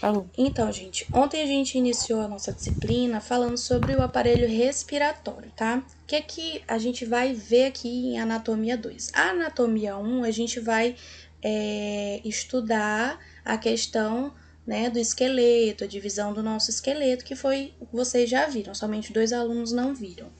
Falou. Então, gente, ontem a gente iniciou a nossa disciplina falando sobre o aparelho respiratório, tá? O que a gente vai ver aqui em Anatomia 2? A Anatomia 1, a gente vai estudar a questão, né, do esqueleto, a divisão do nosso esqueleto, que foi o que vocês já viram, somente 2 alunos não viram.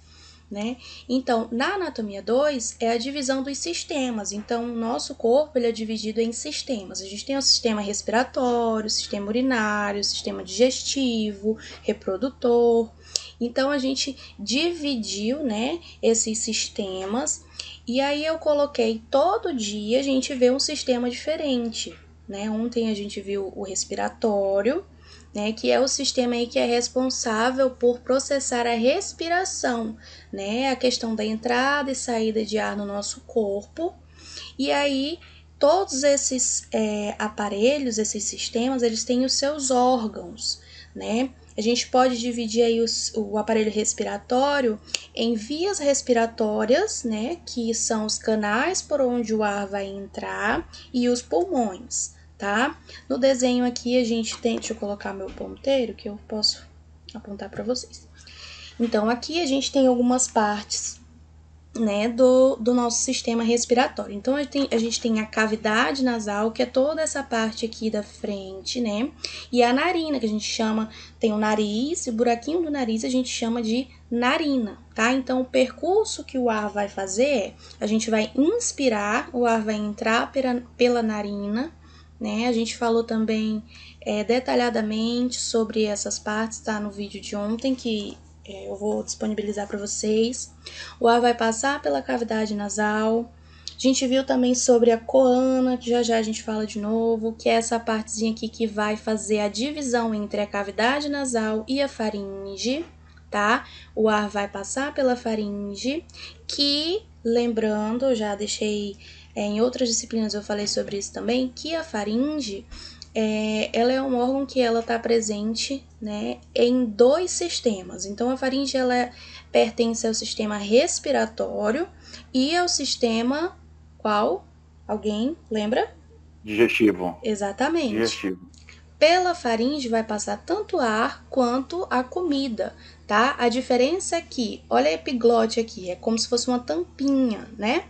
Né? Então, na anatomia 2 é a divisão dos sistemas. Então, o nosso corpo ele é dividido em sistemas. A gente tem o sistema respiratório, o sistema urinário, o sistema digestivo, reprodutor. Então, a gente dividiu, né, esses sistemas. E aí eu coloquei todo dia a gente vê um sistema diferente. Né? Ontem a gente viu o respiratório, né, que é o sistema aí que é responsável por processar a respiração, né, a questão da entrada e saída de ar no nosso corpo. E aí todos esses aparelhos, esses sistemas, eles têm os seus órgãos, né? A gente pode dividir aí o aparelho respiratório em vias respiratórias, né, que são os canais por onde o ar vai entrar, e os pulmões, tá? No desenho aqui a gente tem, deixa eu colocar meu ponteiro que eu posso apontar para vocês. Então aqui a gente tem algumas partes, né, do nosso sistema respiratório. Então a gente tem a cavidade nasal, que é toda essa parte aqui da frente, né? E a narina, que a gente chama, tem o nariz, o buraquinho do nariz a gente chama de narina, tá? Então o percurso que o ar vai fazer é, a gente vai inspirar, o ar vai entrar pela narina, né? A gente falou também detalhadamente sobre essas partes, tá? No vídeo de ontem, que eu vou disponibilizar para vocês. O ar vai passar pela cavidade nasal. A gente viu também sobre a coana, que já a gente fala de novo, que é essa partezinha aqui que vai fazer a divisão entre a cavidade nasal e a faringe, tá? O ar vai passar pela faringe, que, lembrando, eu já deixei em outras disciplinas eu falei sobre isso também, que a faringe ela é um órgão que ela está presente, né, em 2 sistemas. Então, a faringe ela pertence ao sistema respiratório e ao sistema qual? Alguém lembra? Digestivo. Exatamente. Digestivo. Pela faringe vai passar tanto ar quanto a comida, tá? A diferença é que, olha a epiglote aqui, é como se fosse uma tampinha, né?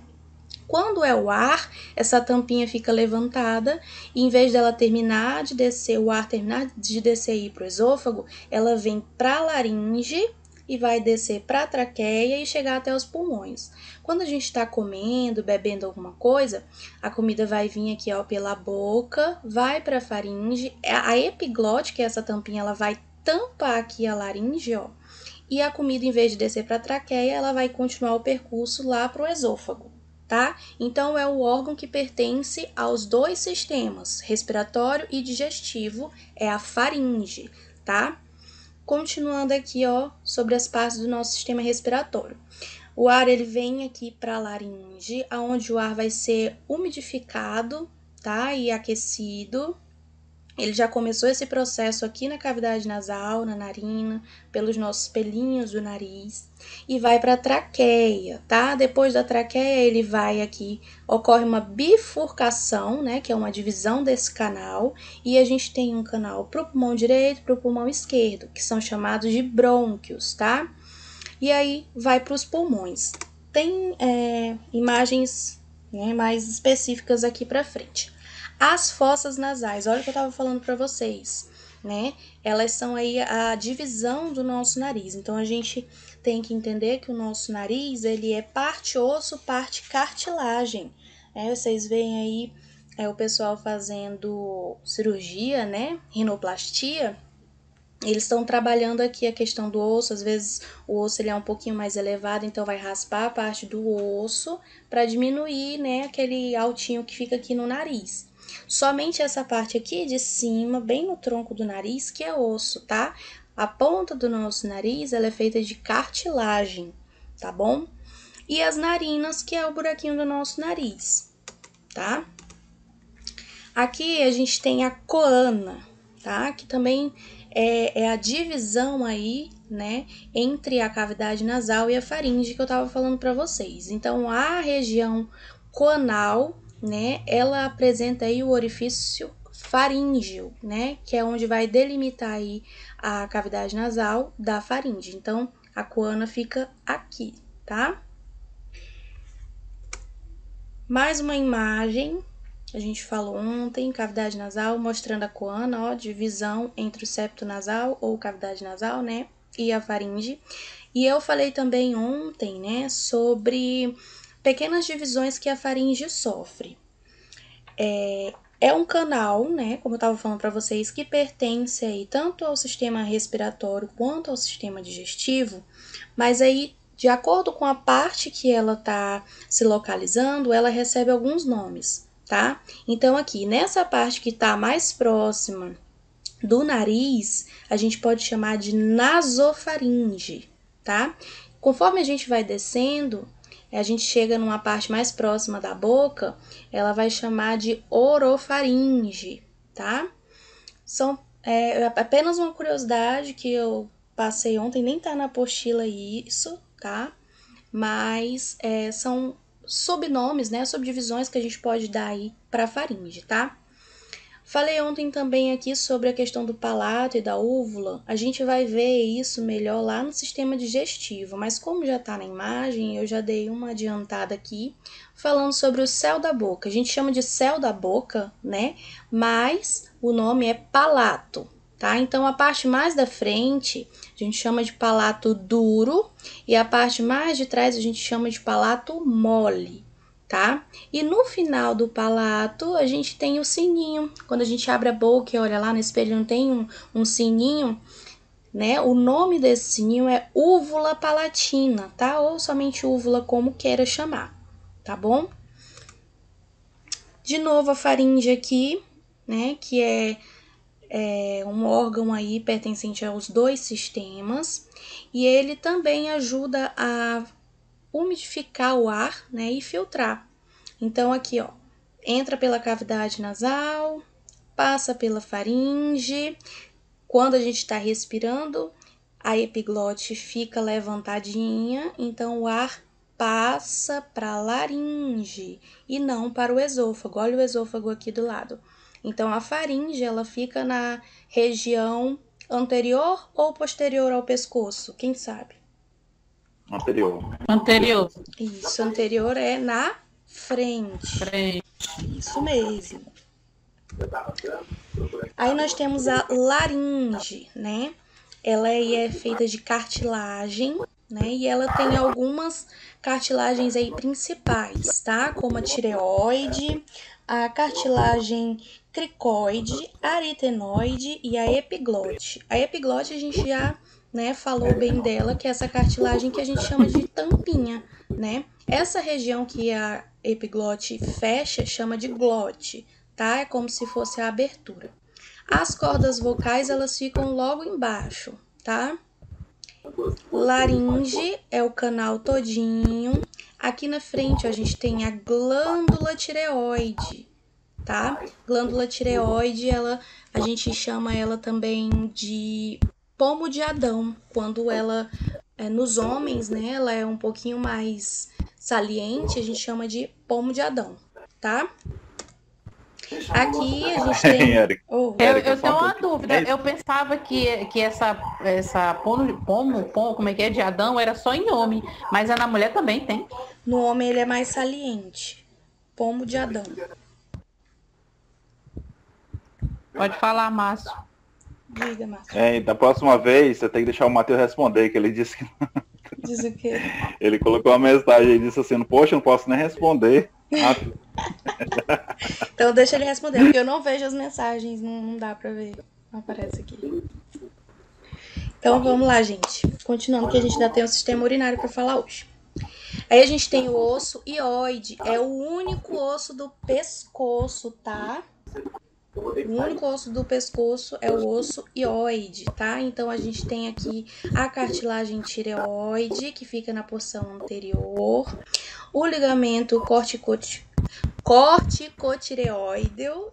Quando é o ar, essa tampinha fica levantada e em vez dela terminar de descer, o ar terminar de descer e ir para o esôfago, ela vem para a laringe e vai descer para a traqueia e chegar até os pulmões. Quando a gente está comendo, bebendo alguma coisa, a comida vai vir aqui ó, pela boca, vai para a faringe, a epiglote, que é essa tampinha, ela vai tampar aqui a laringe, ó, e a comida, em vez de descer para a traqueia, ela vai continuar o percurso lá para o esôfago. Tá? Então, é o órgão que pertence aos 2 sistemas, respiratório e digestivo, é a faringe, tá? Continuando aqui, ó, sobre as partes do nosso sistema respiratório. O ar, ele vem aqui para a laringe, onde o ar vai ser umidificado, tá? E aquecido. Ele já começou esse processo aqui na cavidade nasal, na narina, pelos nossos pelinhos do nariz e vai para a traqueia, tá? Depois da traqueia, ele vai aqui, ocorre uma bifurcação, né, que é uma divisão desse canal, e a gente tem um canal para o pulmão direito e para o pulmão esquerdo, que são chamados de brônquios, tá? E aí vai para os pulmões. Tem imagens, né, mais específicas aqui para frente. As fossas nasais, olha o que eu estava falando para vocês, né? Elas são aí a divisão do nosso nariz. Então a gente tem que entender que o nosso nariz, ele é parte osso, parte cartilagem. Vocês veem aí o pessoal fazendo cirurgia, né? Rinoplastia. Eles estão trabalhando aqui a questão do osso, às vezes o osso ele é um pouquinho mais elevado, então vai raspar a parte do osso para diminuir, né, aquele altinho que fica aqui no nariz. Somente essa parte aqui de cima, bem no tronco do nariz, que é osso, tá? A ponta do nosso nariz, ela é feita de cartilagem, tá bom? E as narinas, que é o buraquinho do nosso nariz, tá? Aqui a gente tem a coana, tá? Que também é a divisão aí, né, entre a cavidade nasal e a faringe que eu tava falando para vocês. Então, a região coanal, né, ela apresenta aí o orifício faríngeo, né? Que é onde vai delimitar aí a cavidade nasal da faringe. Então, a coana fica aqui, tá? Mais uma imagem, a gente falou ontem, cavidade nasal, mostrando a coana, ó, divisão entre o septo nasal ou cavidade nasal, né? E a faringe. E eu falei também ontem, né, sobre pequenas divisões que a faringe sofre. É um canal, né, como eu estava falando para vocês, que pertence aí tanto ao sistema respiratório quanto ao sistema digestivo, mas aí, de acordo com a parte que ela está se localizando, ela recebe alguns nomes, tá? Então, aqui, nessa parte que está mais próxima do nariz, a gente pode chamar de nasofaringe, tá? Conforme a gente vai descendo, a gente chega numa parte mais próxima da boca, ela vai chamar de orofaringe, tá? São apenas uma curiosidade que eu passei ontem, nem tá na apostila isso, tá? Mas são subnomes, né? Subdivisões que a gente pode dar aí pra faringe, tá? Falei ontem também aqui sobre a questão do palato e da úvula. A gente vai ver isso melhor lá no sistema digestivo, mas como já está na imagem, eu já dei uma adiantada aqui, falando sobre o céu da boca. A gente chama de céu da boca, né? Mas o nome é palato, tá? Então, a parte mais da frente, a gente chama de palato duro, e a parte mais de trás, a gente chama de palato mole. Tá? E no final do palato, a gente tem o sininho. Quando a gente abre a boca e olha lá no espelho, não tem um sininho, né? O nome desse sininho é úvula palatina, tá? Ou somente úvula, como queira chamar, tá bom? De novo a faringe aqui, né? Que é um órgão aí pertencente aos dois sistemas. E ele também ajuda a umidificar o ar, né, e filtrar. Então, aqui, ó, entra pela cavidade nasal, passa pela faringe. Quando a gente está respirando, a epiglote fica levantadinha, então o ar passa para a laringe e não para o esôfago. Olha o esôfago aqui do lado. Então, a faringe, ela fica na região anterior ou posterior ao pescoço? Quem sabe? Anterior. Isso, anterior é na frente. Isso mesmo. Aí nós temos a laringe, né? Ela é feita de cartilagem, né? E ela tem algumas cartilagens aí principais, tá? Como a tireoide, a cartilagem cricoide, aritenoide e a epiglote. A epiglote a gente já, né, falou bem dela, que é essa cartilagem que a gente chama de tampinha, né? Essa região que a epiglote fecha chama de glote, tá? É como se fosse a abertura. As cordas vocais, elas ficam logo embaixo, tá? Laringe é o canal todinho. Aqui na frente, ó, a gente tem a glândula tireoide, tá? Glândula tireoide, a gente chama ela também de pomo de Adão, quando ela, nos homens, né, ela é um pouquinho mais saliente, a gente chama de pomo de Adão, tá? Aqui a gente tem... Eu tenho uma dúvida, eu pensava que essa pomo, como é que é, de Adão, era só em homem, mas na mulher também tem. No homem ele é mais saliente, pomo de Adão. Pode falar, Márcio. Diga, Márcio. Da próxima vez, você tem que deixar o Matheus responder, que ele disse que... Diz o quê? Ele colocou uma mensagem e disse assim, poxa, eu não posso nem responder. Então deixa ele responder, porque eu não vejo as mensagens, não dá pra ver, não aparece aqui. Então vamos lá, gente. Continuando, que a gente ainda tem o sistema urinário pra falar hoje. Aí a gente tem o osso ióide, é o único osso do pescoço, tá? O único osso do pescoço é o osso ióide, tá? Então, a gente tem aqui a cartilagem tireoide, que fica na porção anterior. O ligamento corticotireoideo,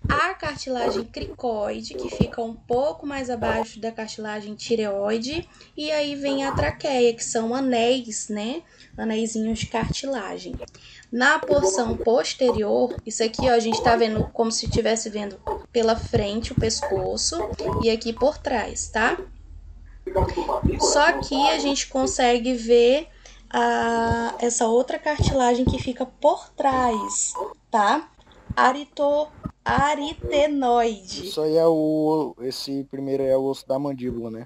a cartilagem cricoide, que fica um pouco mais abaixo da cartilagem tireoide, e aí vem a traqueia, que são anéis, né? Anéisinhos de cartilagem. Na porção posterior, isso aqui ó, a gente tá vendo como se estivesse vendo pela frente o pescoço e aqui por trás, tá? Só que a gente consegue ver essa outra cartilagem que fica por trás, tá? Aritenoide. Isso aí esse primeiro é o osso da mandíbula, né?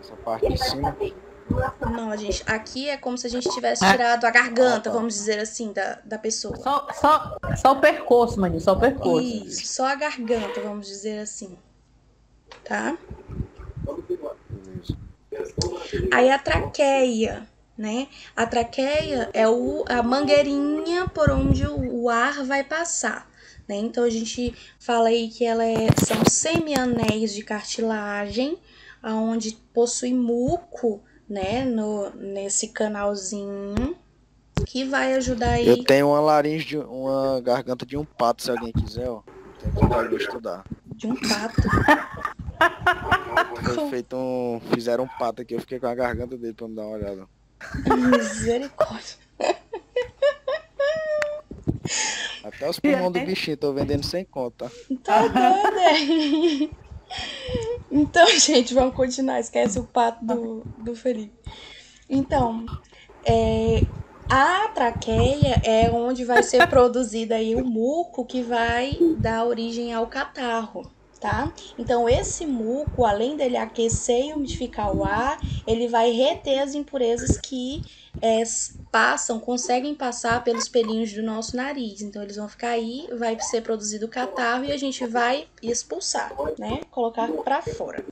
Essa parte de cima. Não, gente, aqui é como se a gente tivesse tirado a garganta, vamos dizer assim, da pessoa. Só o percurso, Mani, só o percurso. Isso, só a garganta, vamos dizer assim. Tá? Aí a traqueia, né? A traqueia é a mangueirinha por onde o ar vai passar, né? Então a gente fala aí que são semianéis de cartilagem, aonde possui muco, né? Nesse canalzinho que vai ajudar aí. Eu tenho uma garganta de um pato, se alguém quiser, ó. Tem que dar de estudar. De um pato. Fizeram um pato aqui, eu fiquei com a garganta dele pra me dar uma olhada. Misericórdia. Até os pulmões do bichinho, tô vendendo sem conta. Tá doido, é? Então, gente, vamos continuar. Esquece o pato do Felipe. Então, a traqueia é onde vai ser produzido aí o muco que vai dar origem ao catarro, tá? Então, esse muco, além dele aquecer e umidificar o ar, ele vai reter as impurezas que conseguem passar pelos pelinhos do nosso nariz. Então, eles vão ficar aí, vai ser produzido o catarro e a gente vai expulsar, né? Colocar para fora.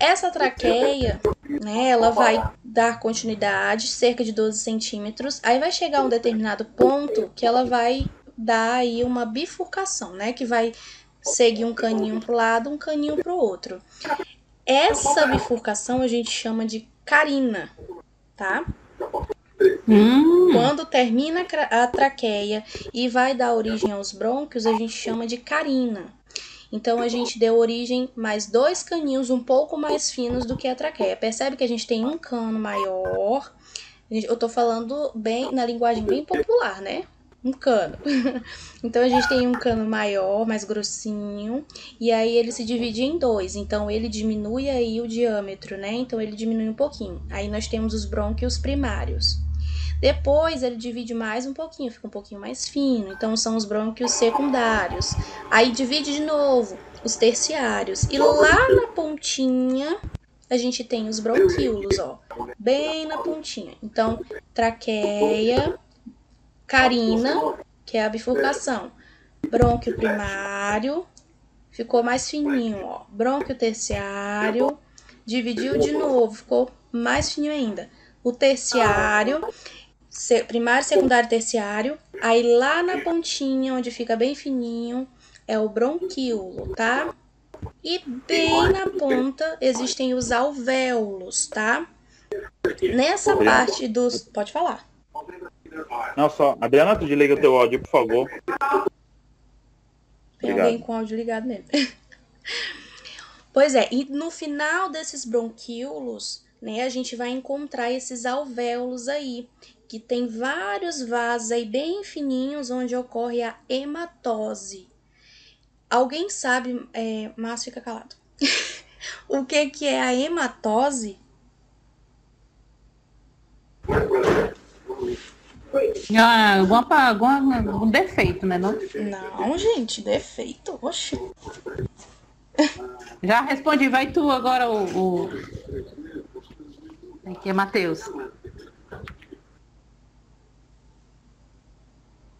Essa traqueia, né, ela vai dar continuidade, cerca de 12 centímetros. Aí vai chegar a um determinado ponto que ela vai dar aí uma bifurcação, né? Que vai seguir um caninho para o lado, um caninho para o outro. Essa bifurcação a gente chama de carina, tá? Quando termina a traqueia e vai dar origem aos brônquios, a gente chama de carina. Então, a gente deu origem mais 2 caninhos um pouco mais finos do que a traqueia. Percebe que a gente tem um cano maior. Eu tô falando bem na linguagem bem popular, né? Um cano. Então, a gente tem um cano maior, mais grossinho. E aí, ele se divide em 2. Então, ele diminui aí o diâmetro, né? Então, ele diminui um pouquinho. Aí, nós temos os brônquios primários. Depois ele divide mais um pouquinho, fica um pouquinho mais fino. Então são os brônquios secundários. Aí divide de novo os terciários. E lá na pontinha a gente tem os bronquíolos, ó. Bem na pontinha. Então, traqueia, carina, que é a bifurcação. Brônquio primário, ficou mais fininho, ó. Brônquio terciário, dividiu de novo, ficou mais fininho ainda. O terciário, primário, secundário, terciário. Aí lá na pontinha, onde fica bem fininho, é o bronquíolo, tá? E bem na ponta existem os alvéolos, tá? Nessa parte dos... Pode falar. Não, só. Adriana, tu desliga o teu áudio, por favor. Tem alguém com o áudio ligado nele. Pois é, e no final desses bronquíolos, né, a gente vai encontrar esses alvéolos aí, que tem vários vasos aí bem fininhos onde ocorre a hematose. Alguém sabe, Márcio, fica calado, o que é a hematose? Algum defeito, né? Não, gente, defeito, oxe. Já respondi, vai tu agora Aqui é Matheus.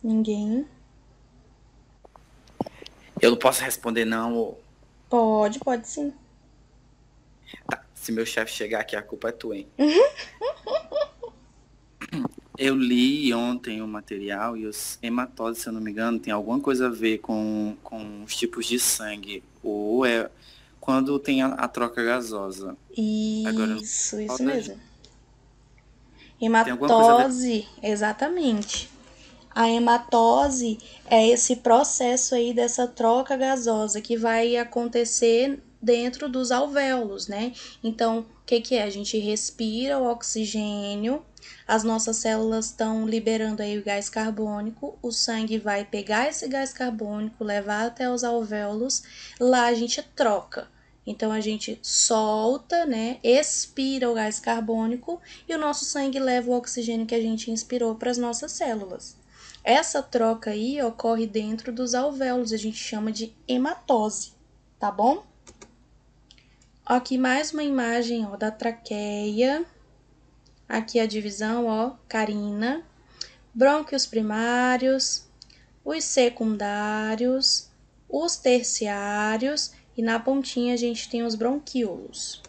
Ninguém? Eu não posso responder não. Pode sim. Tá, se meu chefe chegar aqui, a culpa é tua, hein? Eu li ontem o material e os hematoses, se eu não me engano, tem alguma coisa a ver com os tipos de sangue. Ou é quando tem a troca gasosa. Isso mesmo. Hematose, exatamente. A hematose é esse processo aí dessa troca gasosa que vai acontecer dentro dos alvéolos, né? Então, o que é? A gente respira o oxigênio, as nossas células estão liberando aí o gás carbônico, o sangue vai pegar esse gás carbônico, levar até os alvéolos, lá a gente troca. Então, a gente solta, né? Expira o gás carbônico e o nosso sangue leva o oxigênio que a gente inspirou para as nossas células. Essa troca aí ocorre dentro dos alvéolos, a gente chama de hematose, tá bom? Aqui mais uma imagem, ó, da traqueia. Aqui a divisão, ó, carina, brônquios primários, os secundários, os terciários e na pontinha a gente tem os bronquíolos.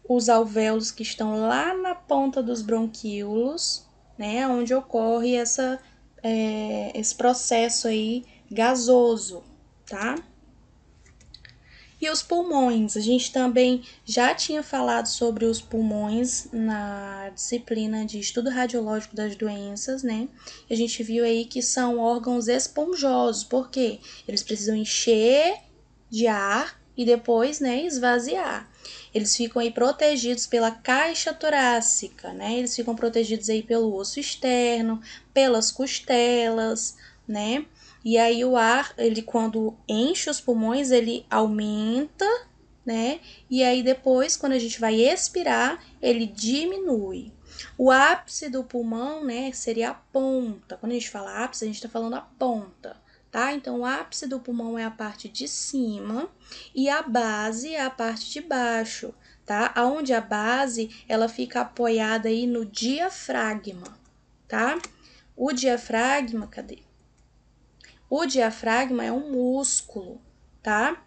Os alvéolos que estão lá na ponta dos bronquíolos, né, onde ocorre esse processo aí gasoso, tá? E os pulmões, a gente também já tinha falado sobre os pulmões na disciplina de estudo radiológico das doenças, né? E a gente viu aí que são órgãos esponjosos, porque eles precisam encher de ar e depois, né, esvaziar. Eles ficam aí protegidos pela caixa torácica, né? Eles ficam protegidos aí pelo osso externo, pelas costelas, né? E aí o ar, ele quando enche os pulmões, ele aumenta, né? E aí depois, quando a gente vai expirar, ele diminui. O ápice do pulmão, né, seria a ponta. Quando a gente fala ápice, a gente está falando a ponta, tá? Então, o ápice do pulmão é a parte de cima e a base é a parte de baixo, tá? Aonde a base, ela fica apoiada aí no diafragma, tá? O diafragma, cadê? O diafragma é um músculo, tá?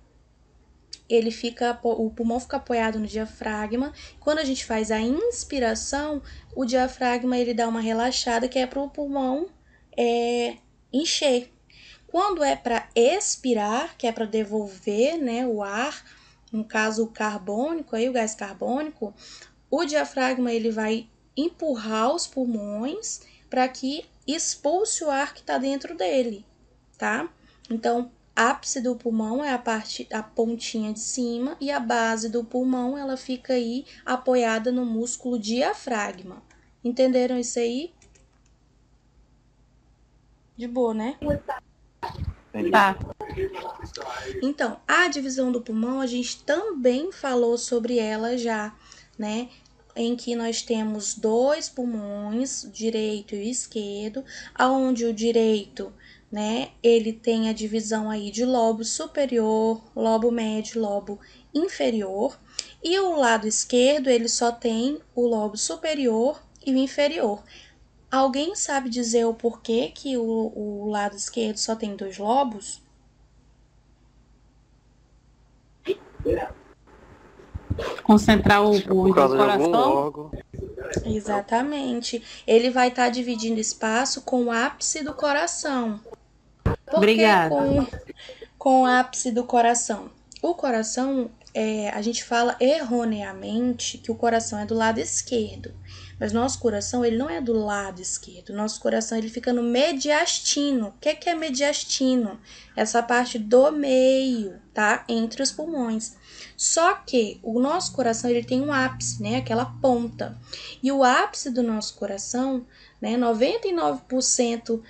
O pulmão fica apoiado no diafragma. Quando a gente faz a inspiração, o diafragma ele dá uma relaxada, que é para o pulmão encher. Quando é para expirar, que é para devolver, né, o ar, no caso o carbônico, aí, o gás carbônico, o diafragma ele vai empurrar os pulmões para que expulse o ar que está dentro dele, tá? Então, ápice do pulmão é a pontinha de cima e a base do pulmão ela fica aí apoiada no músculo diafragma. Entenderam isso aí? De boa, né? Tá. Então, a divisão do pulmão, a gente também falou sobre ela já, né? Em que nós temos dois pulmões, direito e esquerdo, aonde o direito, né, ele tem a divisão aí de lobo superior, lobo médio, lobo inferior, e o lado esquerdo, ele só tem o lobo superior e o inferior. Alguém sabe dizer o porquê que o lado esquerdo só tem dois lobos? Concentrar o Por causa de algum coração. órgão. Exatamente. Ele vai estar dividindo espaço com o ápice do coração. Por Obrigada. que com o ápice do coração? O coração, a gente fala erroneamente que o coração é do lado esquerdo. Mas nosso coração, ele não é do lado esquerdo. Nosso coração, ele fica no mediastino. O que é mediastino? Essa parte do meio, tá? Entre os pulmões. Só que o nosso coração, ele tem um ápice, né? Aquela ponta. E o ápice do nosso coração, né? 99%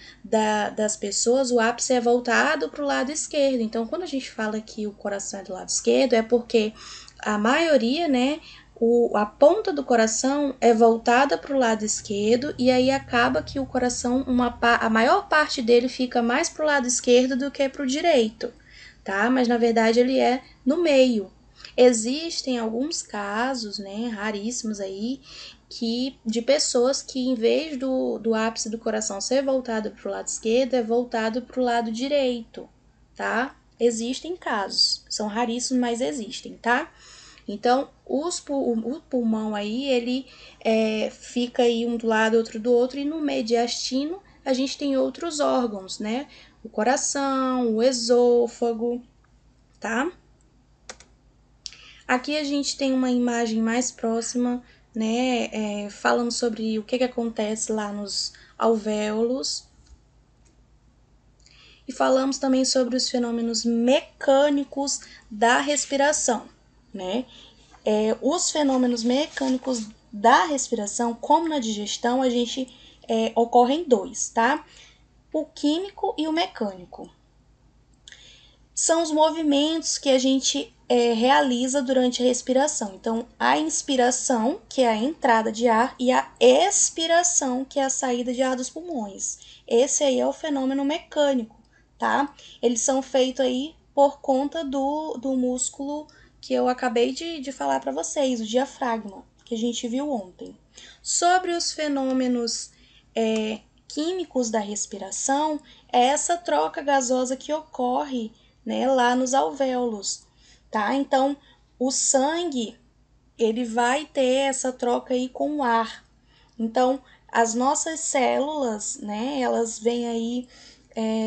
das pessoas, o ápice é voltado para o lado esquerdo. Então, quando a gente fala que o coração é do lado esquerdo, é porque a maioria, né? A ponta do coração é voltada para o lado esquerdo e aí acaba que o coração, a maior parte dele fica mais para o lado esquerdo do que para o direito, tá? Mas na verdade ele é no meio. Existem alguns casos, né, raríssimos aí, de pessoas que em vez do ápice do coração ser voltado para o lado esquerdo, é voltado para o lado direito, tá? Existem casos, são raríssimos, mas existem, tá? Então, o pulmão aí, ele fica aí um do lado, outro do outro, e no mediastino a gente tem outros órgãos, né? O coração, o esôfago, tá? Aqui a gente tem uma imagem mais próxima né? Falamos sobre o que acontece lá nos alvéolos. E falamos também sobre os fenômenos mecânicos da respiração, né? Os fenômenos mecânicos da respiração, como na digestão, a gente ocorrem dois, tá? O químico e o mecânico. São os movimentos que a gente realiza durante a respiração. Então, a inspiração, que é a entrada de ar, e a expiração, que é a saída de ar dos pulmões. Esse aí é o fenômeno mecânico, tá? Eles são feitos aí por conta do músculo que eu acabei de falar para vocês, o diafragma, que a gente viu ontem. Sobre os fenômenos químicos da respiração, é essa troca gasosa que ocorre, né, lá nos alvéolos, tá? Então, o sangue, ele vai ter essa troca aí com o ar. Então, as nossas células, né, elas vêm aí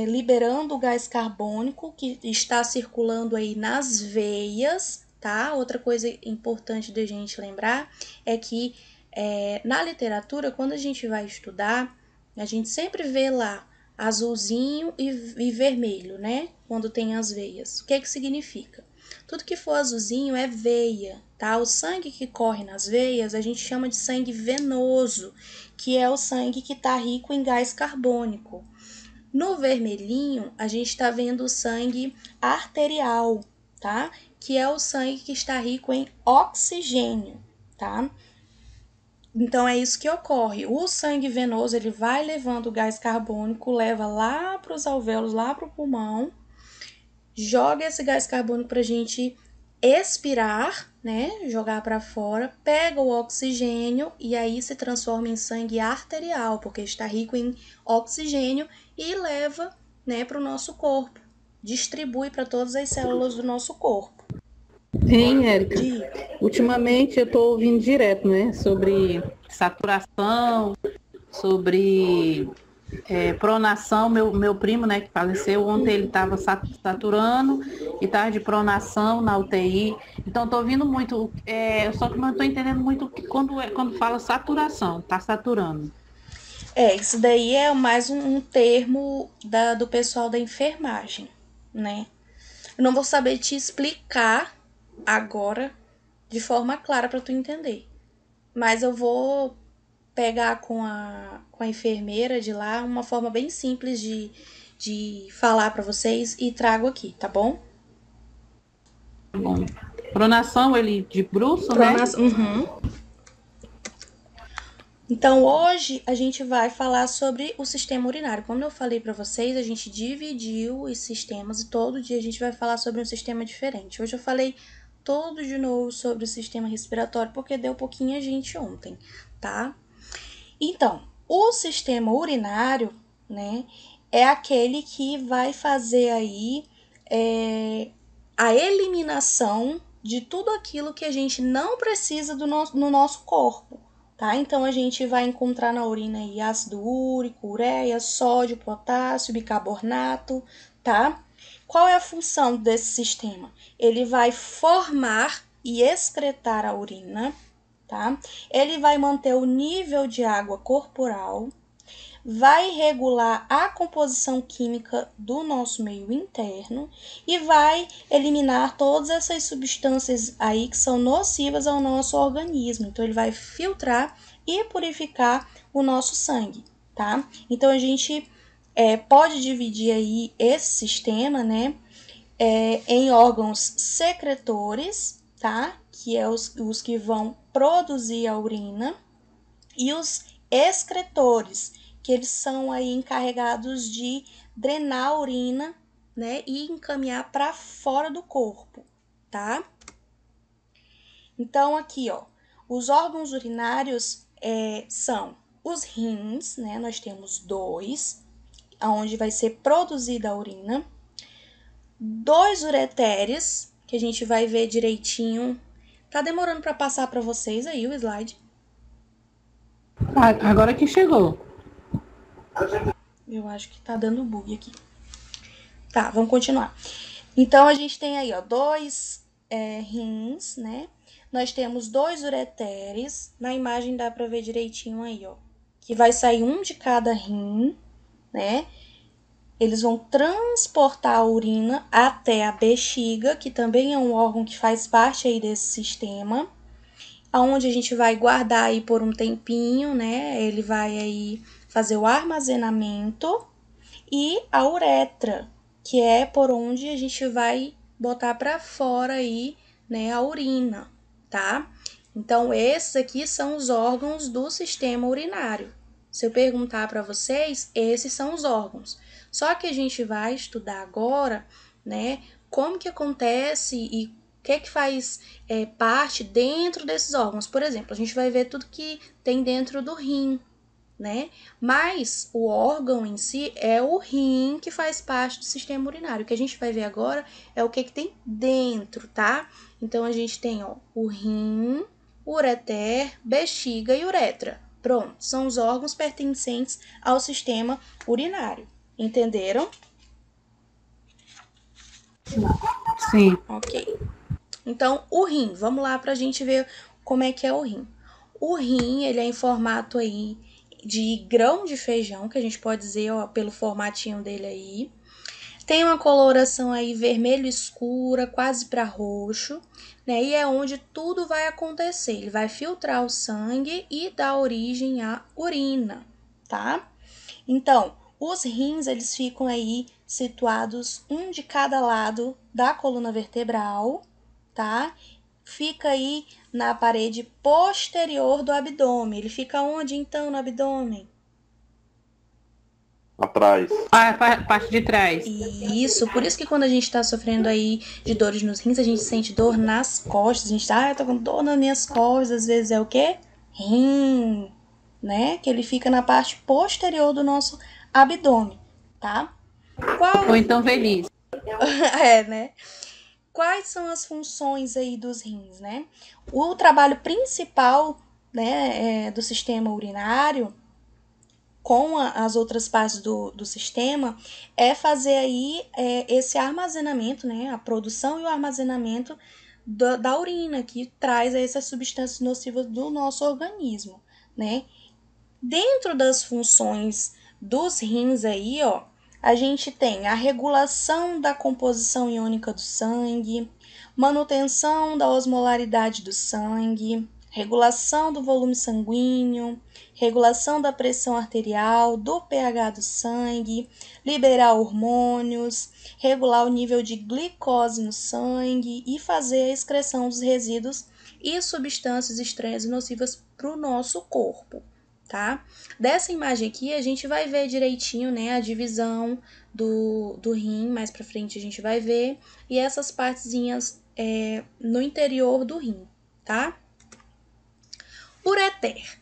liberando o gás carbônico que está circulando aí nas veias, tá? Outra coisa importante da gente lembrar é que na literatura, quando a gente vai estudar, a gente sempre vê lá azulzinho e vermelho, né? Quando tem as veias. O que significa? Tudo que for azulzinho é veia, tá? O sangue que corre nas veias a gente chama de sangue venoso, que é o sangue que está rico em gás carbônico. No vermelhinho, a gente está vendo o sangue arterial, tá? Que é o sangue que está rico em oxigênio, tá? Então, é isso que ocorre. O sangue venoso, ele vai levando o gás carbônico, leva lá para os alvéolos, lá para o pulmão, joga esse gás carbônico para a gente expirar, né? Jogar para fora, pega o oxigênio e aí se transforma em sangue arterial, porque está rico em oxigênio e leva, né, para o nosso corpo. Distribui para todas as células do nosso corpo. Sim, Érica. Ultimamente eu estou ouvindo direto, né, sobre saturação, sobre pronação. Meu primo, né, que faleceu ontem, ele estava saturando e estava de pronação na UTI. Então estou ouvindo muito, só que não estou entendendo muito quando fala saturação, está saturando. Isso daí é mais um termo do pessoal da enfermagem, né? Eu não vou saber te explicar agora de forma clara para tu entender, mas eu vou pegar com a enfermeira de lá uma forma bem simples de falar para vocês e trago aqui, tá bom? Bom. Pronação, ele de bruço, Pronação, né? Uhum. Então, hoje a gente vai falar sobre o sistema urinário. Como eu falei para vocês, a gente dividiu os sistemas e todo dia a gente vai falar sobre um sistema diferente. Hoje eu falei todo de novo sobre o sistema respiratório porque deu pouquinho a gente ontem, tá? Então, o sistema urinário, né, é aquele que vai fazer aí a eliminação de tudo aquilo que a gente não precisa no nosso corpo, tá? Então, a gente vai encontrar na urina aí ácido úrico, ureia, sódio, potássio, bicarbonato, tá? Qual é a função desse sistema? Ele vai formar e excretar a urina, tá? Ele vai manter o nível de água corporal, vai regular a composição química do nosso meio interno e vai eliminar todas essas substâncias aí que são nocivas ao nosso organismo. Então, ele vai filtrar e purificar o nosso sangue, tá? Então, a gente pode dividir aí esse sistema, né, em órgãos secretores, tá? Que é os que vão produzir a urina, e os excretores, que eles são aí encarregados de drenar a urina, né, e encaminhar para fora do corpo, tá? Então, aqui, ó, os órgãos urinários são os rins, né? Nós temos 2, onde vai ser produzida a urina. 2 ureteres, que a gente vai ver direitinho. Tá demorando para passar para vocês aí o slide? Agora que chegou. Eu acho que tá dando bug aqui. Tá, vamos continuar. Então, a gente tem aí, ó, 2 rins, né? nós temos 2 ureteres. Na imagem dá para ver direitinho aí, ó. Que vai sair um de cada rim, né? Eles vão transportar a urina até a bexiga, que também é um órgão que faz parte aí desse sistema, aonde a gente vai guardar aí por um tempinho, né? Ele vai aí fazer o armazenamento, e a uretra, que é por onde a gente vai botar para fora aí, né, a urina, tá? Então, esses aqui são os órgãos do sistema urinário. Se eu perguntar para vocês, esses são os órgãos. Só que a gente vai estudar agora, né, como que acontece e o que faz parte dentro desses órgãos. Por exemplo, a gente vai ver tudo que tem dentro do rim, né? Mas o órgão em si é o rim que faz parte do sistema urinário. O que a gente vai ver agora é o que tem dentro, tá? Então, a gente tem, ó, o rim, ureter, bexiga e uretra. Pronto, são os órgãos pertencentes ao sistema urinário. Entenderam? Sim. Ok. Então, o rim, vamos lá pra gente ver como é que é o rim. O rim, ele é em formato aí de grão de feijão, que a gente pode dizer, ó, pelo formatinho dele aí. Tem uma coloração aí vermelho escura, quase para roxo, né? E é onde tudo vai acontecer. Ele vai filtrar o sangue e dar origem à urina, tá? Então, os rins, eles ficam aí situados um de cada lado da coluna vertebral, tá? Fica aí na parede posterior do abdômen. Ele fica onde, então, no abdômen? Atrás. A parte de trás. Isso, por isso que quando a gente tá sofrendo aí de dores nos rins, a gente sente dor nas costas. A gente tá, eu tô com dor nas minhas costas. Às vezes é o quê? Rim, né? Que ele fica na parte posterior do nosso abdômen, tá? Ou então velhice. Né? Quais são as funções aí dos rins, né? O trabalho principal, né, do sistema urinário com as outras partes do sistema é fazer aí esse armazenamento, né, a produção e o armazenamento da urina, que traz aí essas substâncias nocivas do nosso organismo, né? Dentro das funções dos rins aí, ó, a gente tem a regulação da composição iônica do sangue, manutenção da osmolaridade do sangue, regulação do volume sanguíneo, regulação da pressão arterial, do pH do sangue, liberar hormônios, regular o nível de glicose no sangue e fazer a excreção dos resíduos e substâncias estranhas e nocivas para o nosso corpo, tá? Dessa imagem aqui a gente vai ver direitinho, né, a divisão do rim, mais pra frente a gente vai ver, e essas partezinhas no interior do rim, tá? Ureter.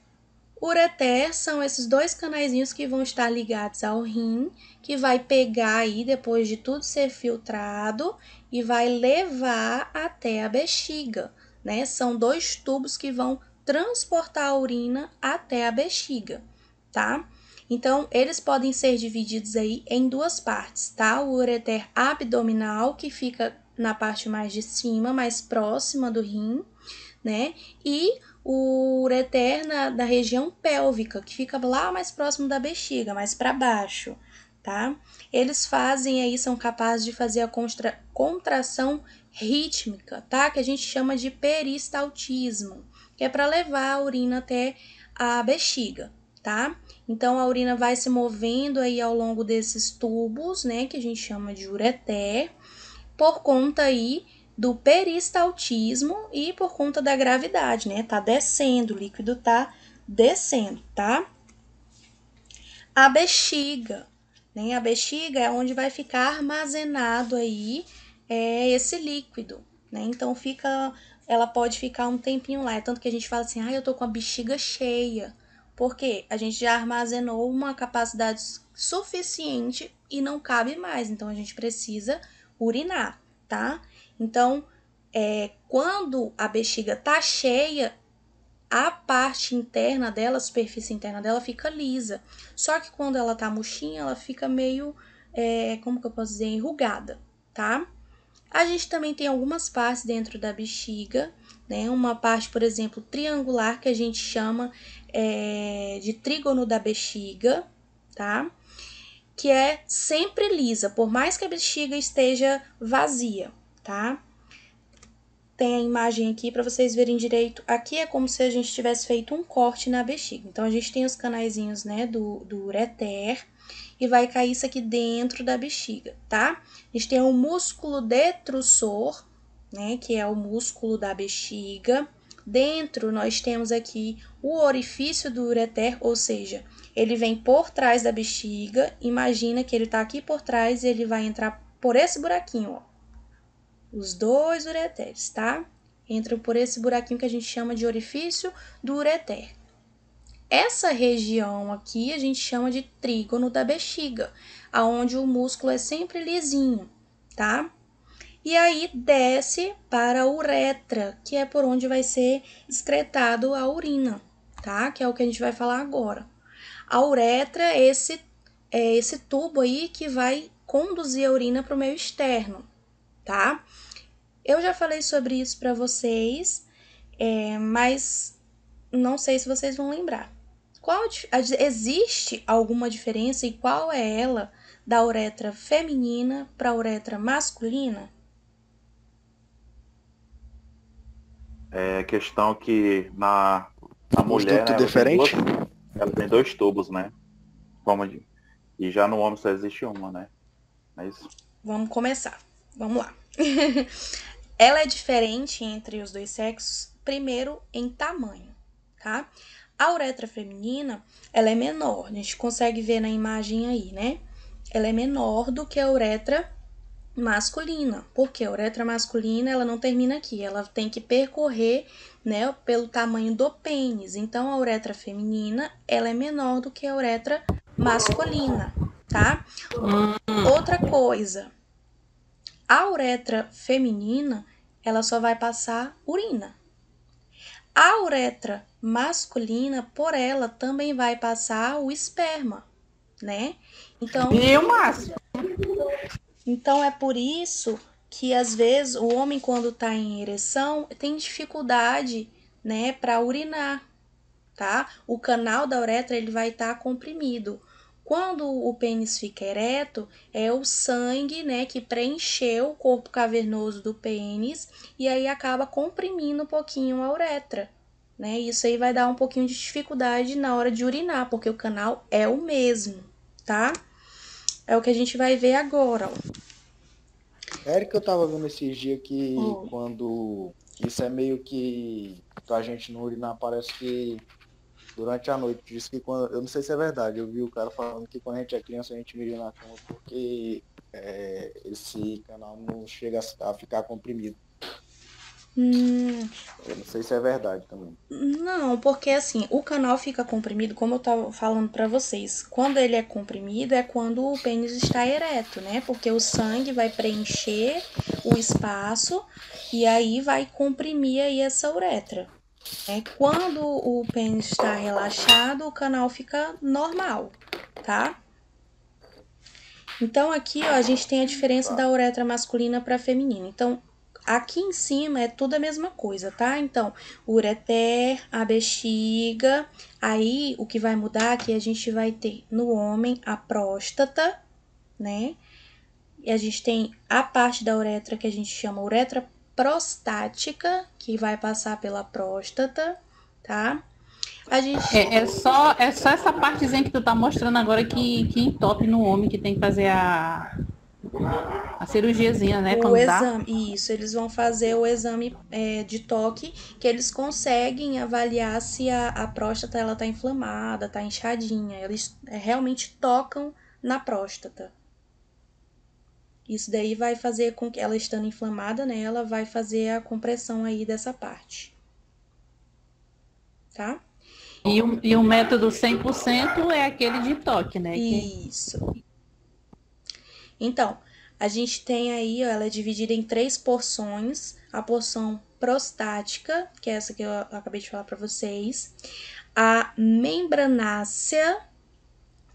Ureter são esses 2 canaizinhos que vão estar ligados ao rim, que vai pegar aí, depois de tudo ser filtrado, e vai levar até a bexiga, né? São 2 tubos que vão transportar a urina até a bexiga, tá? Então, eles podem ser divididos aí em 2 partes, tá? O ureter abdominal, que fica na parte mais de cima, mais próxima do rim, né? E o ureter da região pélvica, que fica lá mais próximo da bexiga, mais para baixo, tá? Eles fazem aí, são capazes de fazer a contração rítmica, tá? Que a gente chama de peristaltismo, que é para levar a urina até a bexiga, tá? Então, a urina vai se movendo aí ao longo desses tubos, né? Que a gente chama de ureter, por conta aí do peristaltismo e por conta da gravidade, né? Tá descendo, o líquido tá descendo, tá? A bexiga, né? A bexiga é onde vai ficar armazenado aí esse líquido, né? Então, ela pode ficar um tempinho lá. É tanto que a gente fala assim, eu tô com a bexiga cheia. Por quê? A gente já armazenou uma capacidade suficiente e não cabe mais. Então, a gente precisa urinar, tá? Então, quando a bexiga tá cheia, a parte interna dela, a superfície interna dela fica lisa. Só que quando ela tá murchinha, ela fica meio, como que eu posso dizer, enrugada, tá? A gente também tem algumas partes dentro da bexiga né? Uma parte, por exemplo, triangular, que a gente chama de trígono da bexiga, tá? Que é sempre lisa, por mais que a bexiga esteja vazia, tá? Tem a imagem aqui para vocês verem direito. Aqui é como se a gente tivesse feito um corte na bexiga. Então, a gente tem os canaizinhos, né, do ureter, e vai cair isso aqui dentro da bexiga, tá? A gente tem o músculo detrusor, né, que é o músculo da bexiga. Dentro, nós temos aqui o orifício do ureter, ou seja, ele vem por trás da bexiga. Imagina que ele tá aqui por trás e ele vai entrar por esse buraquinho, ó. Os dois ureteres, tá? Entram por esse buraquinho que a gente chama de orifício do ureter. Essa região aqui a gente chama de trígono da bexiga, aonde o músculo é sempre lisinho, tá? E aí desce para a uretra, que é por onde vai ser excretado a urina, tá? Que é o que a gente vai falar agora. A uretra é esse tubo aí que vai conduzir a urina para o meio externo, tá? Eu já falei sobre isso para vocês, mas não sei se vocês vão lembrar. Existe alguma diferença e qual é ela da uretra feminina para a uretra masculina? É questão que na mulher, Tudo né, diferente? ela tem dois tubos, né? E já no homem só existe uma, né? É isso. Vamos começar. Vamos lá. Ela é diferente entre os dois sexos, primeiro em tamanho, tá? A uretra feminina, ela é menor, a gente consegue ver na imagem aí, né? Ela é menor do que a uretra masculina, porque a uretra masculina, ela não termina aqui, ela tem que percorrer, né, pelo tamanho do pênis. Então, a uretra feminina, ela é menor do que a uretra masculina, tá? Outra coisa, a uretra feminina, ela só vai passar urina. A uretra masculina, por ela, também vai passar o esperma, né? Então é por isso que às vezes o homem, quando tá em ereção, tem dificuldade, né, para urinar, tá? O canal da uretra, ele vai estar comprimido. Quando o pênis fica ereto, é o sangue, né, que preencheu o corpo cavernoso do pênis e aí acaba comprimindo um pouquinho a uretra, né? Isso aí vai dar um pouquinho de dificuldade na hora de urinar, porque o canal é o mesmo, tá? É o que a gente vai ver agora, ó. Érica, eu tava vendo esses dias que quando isso é meio que pra gente não urinar, parece que durante a noite, diz que quando, eu não sei se é verdade, eu vi o cara falando que quando a gente é criança a gente mira na cama porque esse canal não chega a ficar comprimido. Eu não sei se é verdade também. Não, porque assim, o canal fica comprimido, como eu tava falando pra vocês. Quando ele é comprimido é quando o pênis está ereto, né? Porque o sangue vai preencher o espaço e aí vai comprimir aí essa uretra. Quando o pênis está relaxado, o canal fica normal, tá? Então aqui, ó, a gente tem a diferença da uretra masculina para feminina. Então, aqui em cima é tudo a mesma coisa, tá? Então, o ureter, a bexiga, aí o que vai mudar aqui a gente vai ter no homem a próstata, né? E a gente tem a parte da uretra que a gente chama uretra prostática, que vai passar pela próstata, tá? A gente... É só essa partezinha que tu tá mostrando agora que entope no homem, que tem que fazer a cirurgiazinha, né? O exame, isso, eles vão fazer o exame de toque, que eles conseguem avaliar se a próstata ela tá inflamada, tá inchadinha. Eles realmente tocam na próstata. Isso daí vai fazer com que ela estando inflamada, né? Ela vai fazer a compressão aí dessa parte. Tá? E o método 100% é aquele de toque, né? Isso. Então, a gente tem aí, ó, ela é dividida em 3 porções. A porção prostática, que é essa que eu acabei de falar para vocês. A membranácea,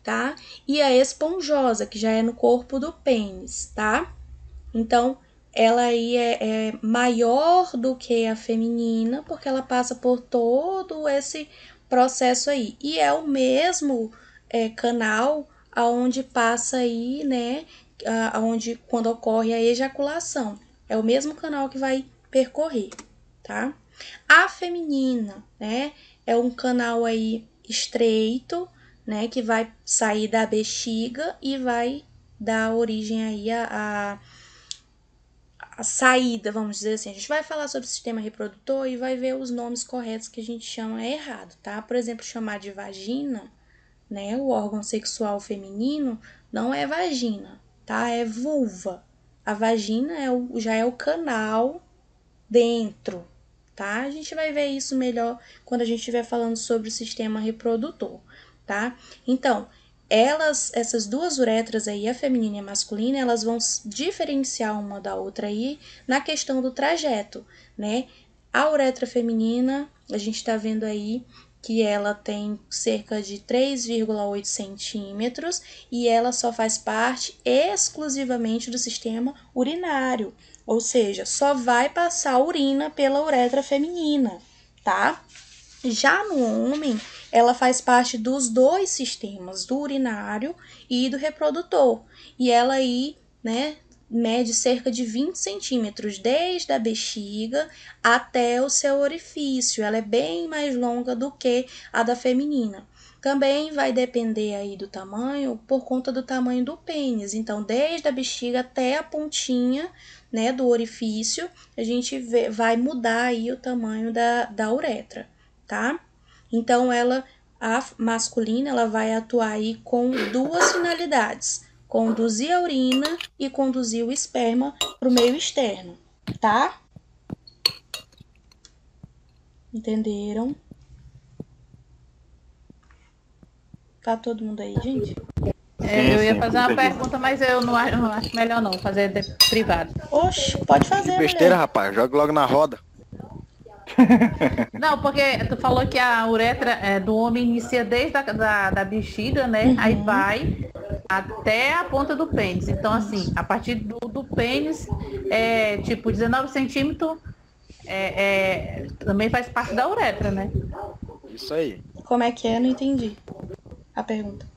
tá? E a esponjosa, que já é no corpo do pênis, tá? Então, ela aí é maior do que a feminina, porque ela passa por todo esse processo aí. E é o mesmo canal aonde passa aí, né, aonde quando ocorre a ejaculação. É o mesmo canal que vai percorrer, tá? A feminina, né, é um canal aí estreito, né, que vai sair da bexiga e vai dar origem aí a saída, vamos dizer assim. A gente vai falar sobre o sistema reprodutor e vai ver os nomes corretos que a gente chama errado, tá? Por exemplo, chamar de vagina, né, o órgão sexual feminino, não é vagina, tá? É vulva. A vagina já é o canal dentro, tá? A gente vai ver isso melhor quando a gente estiver falando sobre o sistema reprodutor, tá? Então, essas duas uretras aí, a feminina e a masculina, elas vão diferenciar uma da outra aí na questão do trajeto, né? A uretra feminina, a gente tá vendo aí que ela tem cerca de 3,8 centímetros e ela só faz parte exclusivamente do sistema urinário, ou seja, só vai passar urina pela uretra feminina, tá? Já no homem, ela faz parte dos dois sistemas, do urinário e do reprodutor, e ela aí, né, mede cerca de 20 centímetros, desde a bexiga até o seu orifício. Ela é bem mais longa do que a da feminina. Também vai depender aí do tamanho, por conta do tamanho do pênis. Então, desde a bexiga até a pontinha, né, do orifício, a gente vai mudar aí o tamanho da uretra, tá? Então, a masculina, ela vai atuar aí com duas finalidades: conduzir a urina e conduzir o esperma para o meio externo, tá? Entenderam? Tá todo mundo aí, gente? Eu ia fazer uma pergunta, mas eu não acho melhor não, fazer privado. Oxe, pode fazer, Que besteira, mulher. rapaz. Joga logo na roda. Não, porque tu falou que a uretra do homem inicia desde da bexiga, né? Uhum. Aí vai até a ponta do pênis. Então, assim, a partir do pênis, tipo, 19 centímetros, também faz parte da uretra, né? Isso aí. Como é que é? Não entendi a pergunta.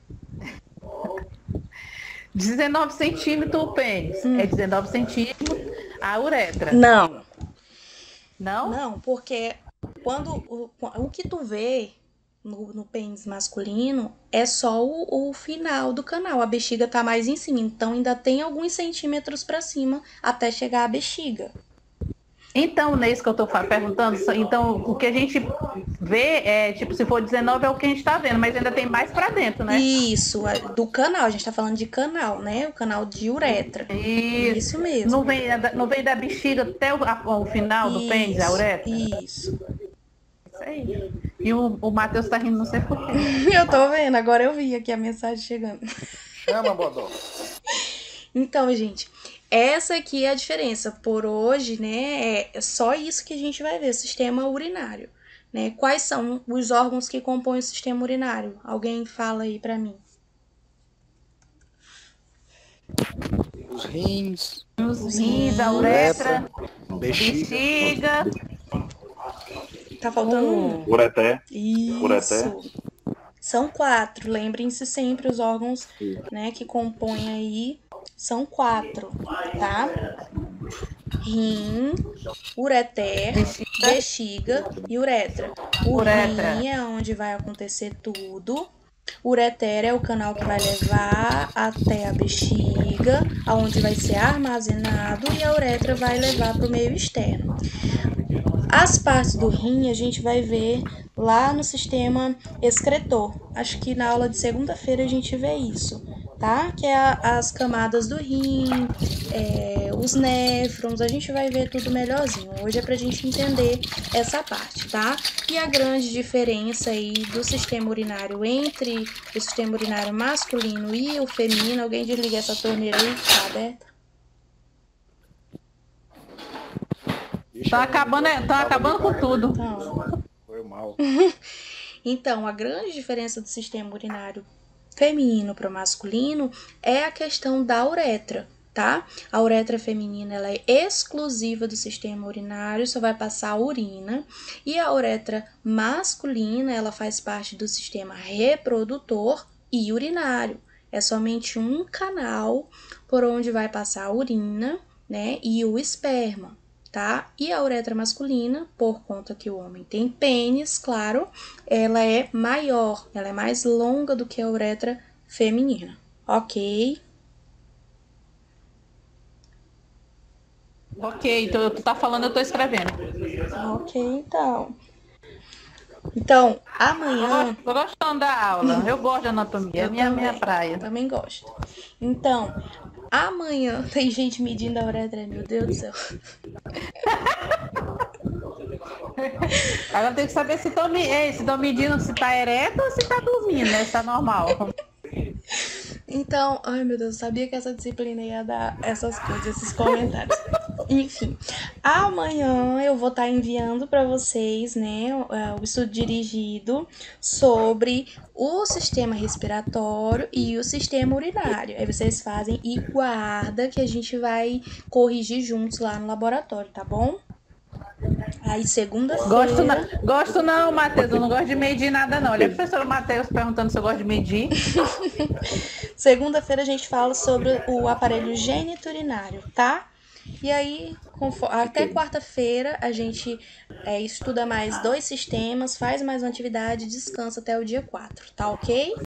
19 centímetros o pênis. É 19 centímetros a uretra. Não. Não? Não, porque quando o que tu vê no pênis masculino é só o final do canal. A bexiga tá mais em cima, então ainda tem alguns centímetros para cima até chegar à bexiga. Então, não é isso que eu tô perguntando. Então, o que a gente vê tipo, se for 19 é o que a gente tá vendo, mas ainda tem mais para dentro, né? Isso, do canal. A gente tá falando de canal, né? O canal de uretra. Isso mesmo. Não vem da bexiga até o final do pênis, a uretra? Isso. Isso aí. E o Matheus tá rindo, não sei por quê. Eu tô vendo, agora eu vi aqui a mensagem chegando. Chama, Bodó. Então, gente, essa aqui é a diferença. Por hoje, né, é só isso que a gente vai ver, sistema urinário, né? Quais são os órgãos que compõem o sistema urinário? Alguém fala aí pra mim. Os rins. Os rins, a uretra, bexiga. Tá faltando um. Ureté. Isso. Ureté. São 4. Lembrem-se sempre os órgãos, né, que compõem aí. São 4, tá? Rim, ureter, bexiga e uretra. O rim é onde vai acontecer tudo. O ureter é o canal que vai levar até a bexiga, aonde vai ser armazenado, e a uretra vai levar para o meio externo. As partes do rim a gente vai ver lá no sistema excretor. Acho que na aula de segunda-feira a gente vê isso, tá? Que é as camadas do rim, os néfrons, a gente vai ver tudo melhorzinho. Hoje é pra gente entender essa parte, tá? E a grande diferença aí do sistema urinário entre o sistema urinário masculino e o feminino. Alguém desliga essa torneira aí que tá aberta? Tá acabando com tudo. Então, Foi mal. Então, a grande diferença do sistema urinário feminino para o masculino é a questão da uretra, tá? A uretra feminina ela é exclusiva do sistema urinário, só vai passar a urina. E a uretra masculina, ela faz parte do sistema reprodutor e urinário. É somente um canal por onde vai passar a urina, né, e o esperma, tá? E a uretra masculina, por conta que o homem tem pênis, claro, ela é maior, ela é mais longa do que a uretra feminina, ok? Ok, então tu tá falando, eu tô escrevendo. Ok, então. Então, amanhã... Tô gostando da aula. Eu gosto de anatomia, é minha praia. Eu também gosto. Então, amanhã tem gente medindo a uretra, meu Deus do céu. Agora tem que saber se estão medindo se tá ereto ou se tá dormindo, né? Se tá normal. Então, ai meu Deus, eu sabia que essa disciplina ia dar essas coisas, esses comentários. Enfim, amanhã eu vou estar enviando para vocês, né, o estudo dirigido sobre o sistema respiratório e o sistema urinário. Aí vocês fazem e guarda que a gente vai corrigir juntos lá no laboratório, tá bom? Aí segunda-feira... Gosto não, Matheus, eu não gosto de medir nada não. Olha o professor Matheus perguntando se eu gosto de medir. Segunda-feira a gente fala sobre o aparelho geniturinário, tá? E aí, até quarta-feira a gente estuda mais 2 sistemas, faz mais uma atividade, descansa até o dia 4, tá ok?